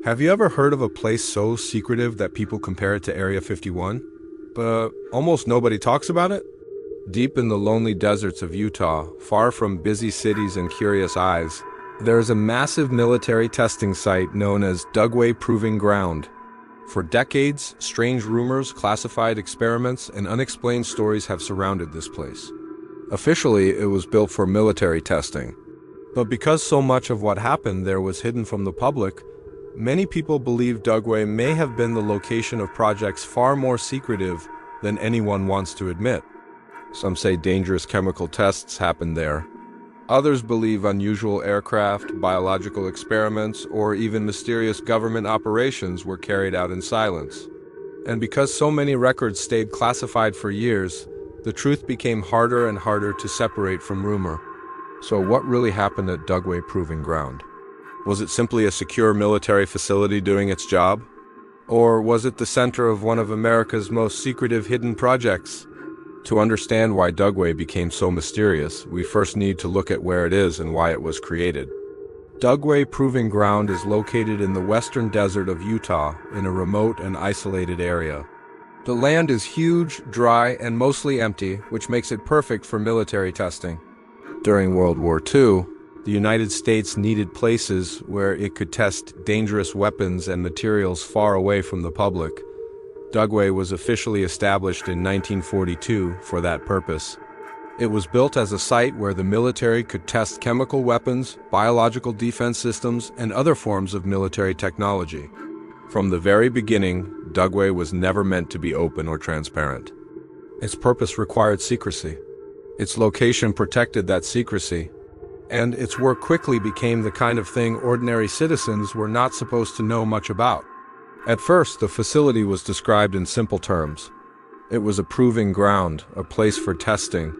Have you ever heard of a place so secretive that people compare it to Area 51? But almost nobody talks about it? Deep in the lonely deserts of Utah, far from busy cities and curious eyes, there is a massive military testing site known as Dugway Proving Ground. For decades, strange rumors, classified experiments, and unexplained stories have surrounded this place. Officially, it was built for military testing. But because so much of what happened there was hidden from the public, many people believe Dugway may have been the location of projects far more secretive than anyone wants to admit. Some say dangerous chemical tests happened there. Others believe unusual aircraft, biological experiments, or even mysterious government operations were carried out in silence. And because so many records stayed classified for years, the truth became harder and harder to separate from rumor. So what really happened at Dugway Proving Ground? Was it simply a secure military facility doing its job? Or was it the center of one of America's most secretive hidden projects? To understand why Dugway became so mysterious, we first need to look at where it is and why it was created. Dugway Proving Ground is located in the western desert of Utah, in a remote and isolated area. The land is huge, dry, and mostly empty, which makes it perfect for military testing. During World War II, the United States needed places where it could test dangerous weapons and materials far away from the public. Dugway was officially established in 1942 for that purpose. It was built as a site where the military could test chemical weapons, biological defense systems, and other forms of military technology. From the very beginning, Dugway was never meant to be open or transparent. Its purpose required secrecy. Its location protected that secrecy, and its work quickly became the kind of thing ordinary citizens were not supposed to know much about. At first, the facility was described in simple terms. It was a proving ground, a place for testing.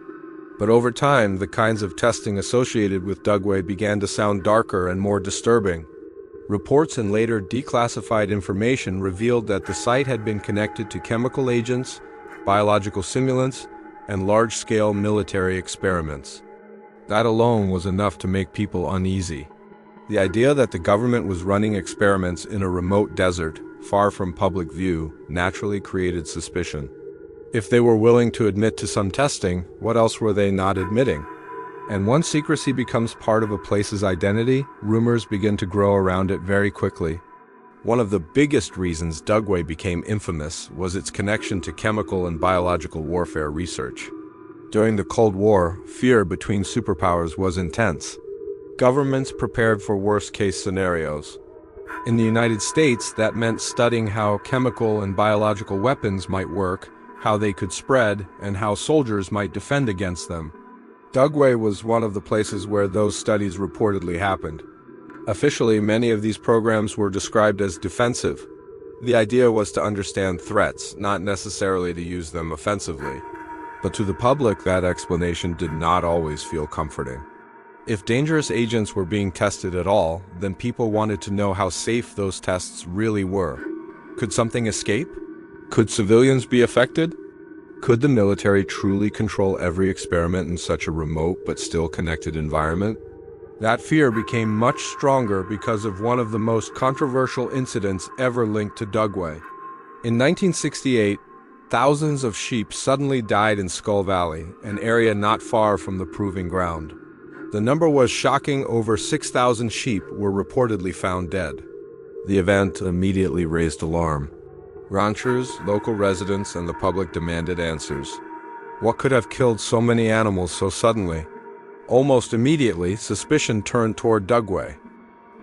But over time, the kinds of testing associated with Dugway began to sound darker and more disturbing. Reports and later declassified information revealed that the site had been connected to chemical agents, biological simulants, and large-scale military experiments. That alone was enough to make people uneasy. The idea that the government was running experiments in a remote desert, far from public view, naturally created suspicion. If they were willing to admit to some testing, what else were they not admitting? And once secrecy becomes part of a place's identity, rumors begin to grow around it very quickly. One of the biggest reasons Dugway became infamous was its connection to chemical and biological warfare research. During the Cold War, fear between superpowers was intense. Governments prepared for worst-case scenarios. In the United States, that meant studying how chemical and biological weapons might work, how they could spread, and how soldiers might defend against them. Dugway was one of the places where those studies reportedly happened. Officially, many of these programs were described as defensive. The idea was to understand threats, not necessarily to use them offensively. But to the public, that explanation did not always feel comforting. If dangerous agents were being tested at all, then people wanted to know how safe those tests really were. Could something escape? Could civilians be affected? Could the military truly control every experiment in such a remote but still connected environment? That fear became much stronger because of one of the most controversial incidents ever linked to Dugway. In 1968, thousands of sheep suddenly died in Skull Valley, an area not far from the proving ground. The number was shocking. Over 6,000 sheep were reportedly found dead. The event immediately raised alarm. Ranchers, local residents, and the public demanded answers. What could have killed so many animals so suddenly? Almost immediately, suspicion turned toward Dugway.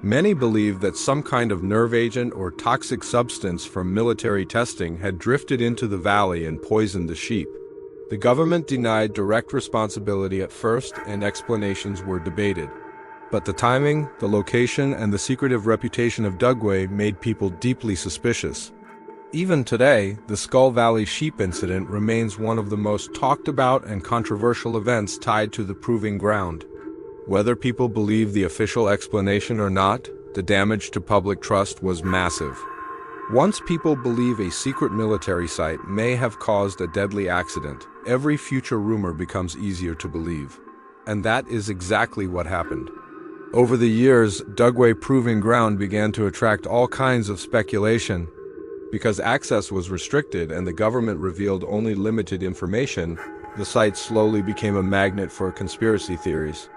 Many believed that some kind of nerve agent or toxic substance from military testing had drifted into the valley and poisoned the sheep. The government denied direct responsibility at first, and explanations were debated. But the timing, the location, and the secretive reputation of Dugway made people deeply suspicious. Even today, the Skull Valley sheep incident remains one of the most talked about and controversial events tied to the proving ground. Whether people believe the official explanation or not, the damage to public trust was massive. Once people believe a secret military site may have caused a deadly accident, every future rumor becomes easier to believe. And that is exactly what happened. Over the years, Dugway Proving Ground began to attract all kinds of speculation. Because access was restricted and the government revealed only limited information, the site slowly became a magnet for conspiracy theories.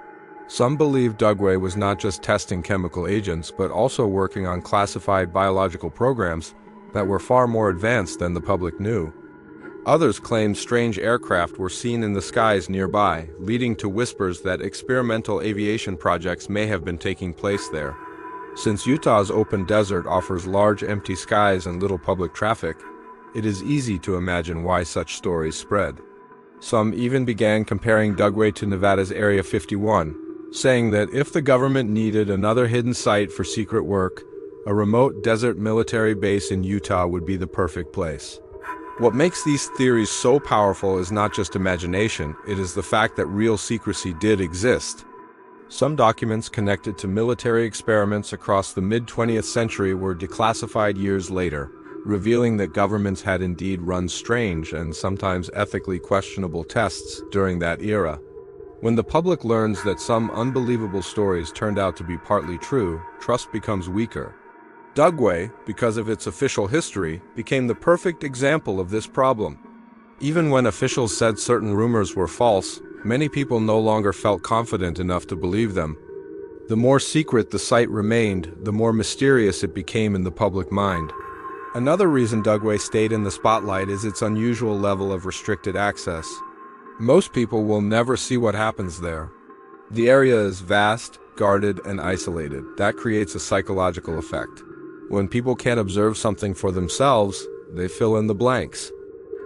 Some believe Dugway was not just testing chemical agents, but also working on classified biological programs that were far more advanced than the public knew. Others claimed strange aircraft were seen in the skies nearby, leading to whispers that experimental aviation projects may have been taking place there. Since Utah's open desert offers large empty skies and little public traffic, it is easy to imagine why such stories spread. Some even began comparing Dugway to Nevada's Area 51, saying that if the government needed another hidden site for secret work, a remote desert military base in Utah would be the perfect place. What makes these theories so powerful is not just imagination, it is the fact that real secrecy did exist. Some documents connected to military experiments across the mid-20th century were declassified years later, revealing that governments had indeed run strange and sometimes ethically questionable tests during that era. When the public learns that some unbelievable stories turned out to be partly true, trust becomes weaker. Dugway, because of its official history, became the perfect example of this problem. Even when officials said certain rumors were false, many people no longer felt confident enough to believe them. The more secret the site remained, the more mysterious it became in the public mind. Another reason Dugway stayed in the spotlight is its unusual level of restricted access. Most people will never see what happens there. The area is vast, guarded, and isolated. That creates a psychological effect. When people can't observe something for themselves, they fill in the blanks.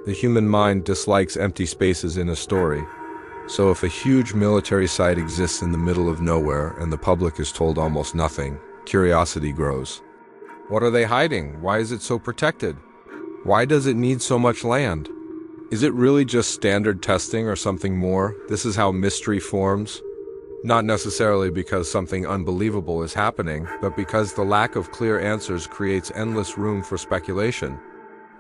The human mind dislikes empty spaces in a story. So if a huge military site exists in the middle of nowhere and the public is told almost nothing, curiosity grows. What are they hiding? Why is it so protected? Why does it need so much land? Is it really just standard testing or something more? This is how mystery forms. Not necessarily because something unbelievable is happening, but because the lack of clear answers creates endless room for speculation.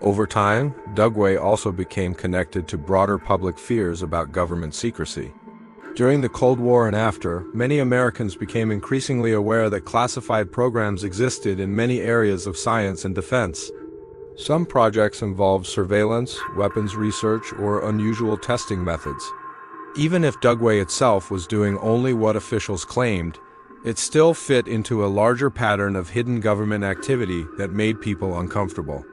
Over time, Dugway also became connected to broader public fears about government secrecy. During the Cold War and after, many Americans became increasingly aware that classified programs existed in many areas of science and defense. Some projects involved surveillance, weapons research, or unusual testing methods. Even if Dugway itself was doing only what officials claimed, it still fit into a larger pattern of hidden government activity that made people uncomfortable.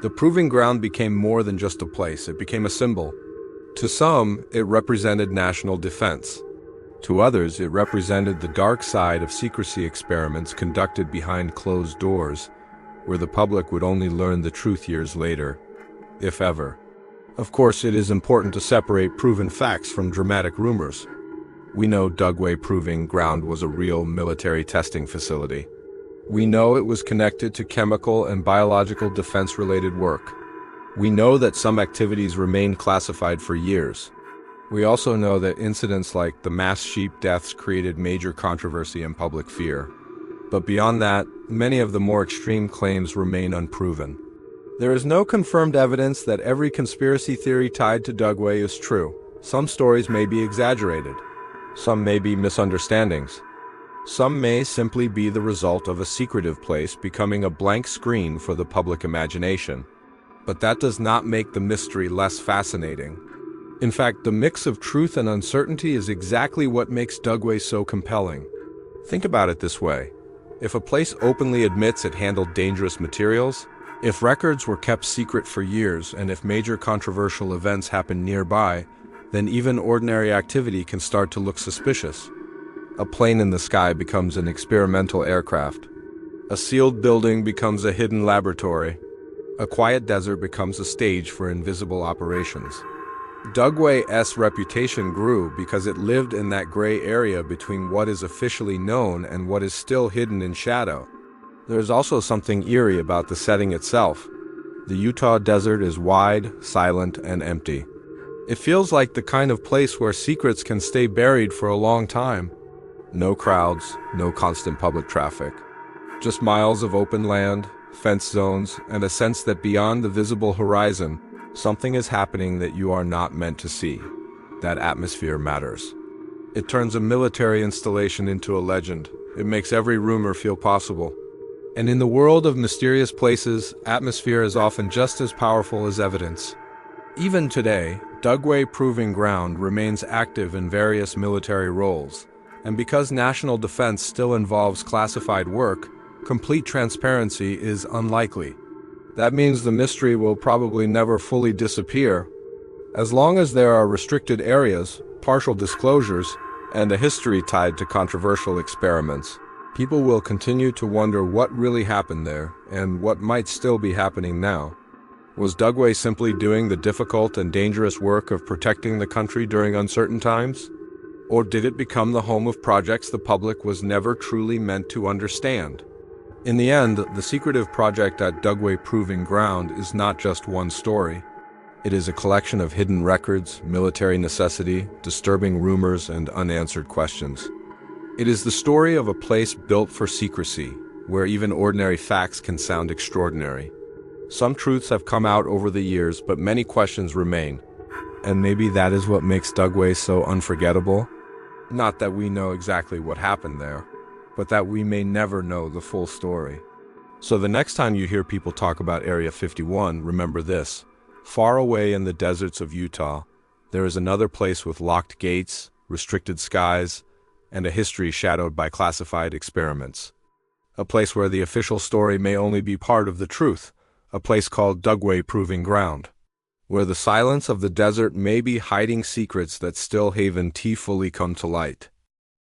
The Proving Ground became more than just a place, it became a symbol. To some, it represented national defense. To others, it represented the dark side of secrecy experiments conducted behind closed doors, where the public would only learn the truth years later, if ever. Of course, it is important to separate proven facts from dramatic rumors. We know Dugway Proving Ground was a real military testing facility. We know it was connected to chemical and biological defense-related work. We know that some activities remained classified for years. We also know that incidents like the mass sheep deaths created major controversy and public fear. But beyond that, many of the more extreme claims remain unproven. There is no confirmed evidence that every conspiracy theory tied to Dugway is true. Some stories may be exaggerated. Some may be misunderstandings. Some may simply be the result of a secretive place becoming a blank screen for the public imagination. But that does not make the mystery less fascinating. In fact, the mix of truth and uncertainty is exactly what makes Dugway so compelling. Think about it this way. If a place openly admits it handled dangerous materials, if records were kept secret for years, and if major controversial events happen nearby, then even ordinary activity can start to look suspicious. A plane in the sky becomes an experimental aircraft. A sealed building becomes a hidden laboratory. A quiet desert becomes a stage for invisible operations. Dugway's reputation grew because it lived in that gray area between what is officially known and what is still hidden in shadow. There is also something eerie about the setting itself. The Utah desert is wide, silent, and empty. It feels like the kind of place where secrets can stay buried for a long time. No crowds, no constant public traffic. Just miles of open land, fence zones, and a sense that beyond the visible horizon, something is happening that you are not meant to see. That atmosphere matters. It turns a military installation into a legend. It makes every rumor feel possible. And in the world of mysterious places, atmosphere is often just as powerful as evidence. Even today, Dugway Proving Ground remains active in various military roles, and because national defense still involves classified work, complete transparency is unlikely. That means the mystery will probably never fully disappear. As long as there are restricted areas, partial disclosures, and a history tied to controversial experiments, people will continue to wonder what really happened there and what might still be happening now. Was Dugway simply doing the difficult and dangerous work of protecting the country during uncertain times? Or did it become the home of projects the public was never truly meant to understand? In the end, the secretive project at Dugway Proving Ground is not just one story. It is a collection of hidden records, military necessity, disturbing rumors, and unanswered questions. It is the story of a place built for secrecy, where even ordinary facts can sound extraordinary. Some truths have come out over the years, but many questions remain. And maybe that is what makes Dugway so unforgettable. Not that we know exactly what happened there, but that we may never know the full story. So the next time you hear people talk about Area 51, remember this. Far away in the deserts of Utah, there is another place with locked gates, restricted skies, and a history shadowed by classified experiments. A place where the official story may only be part of the truth. A place called Dugway Proving Ground, where the silence of the desert may be hiding secrets that still haven't fully come to light.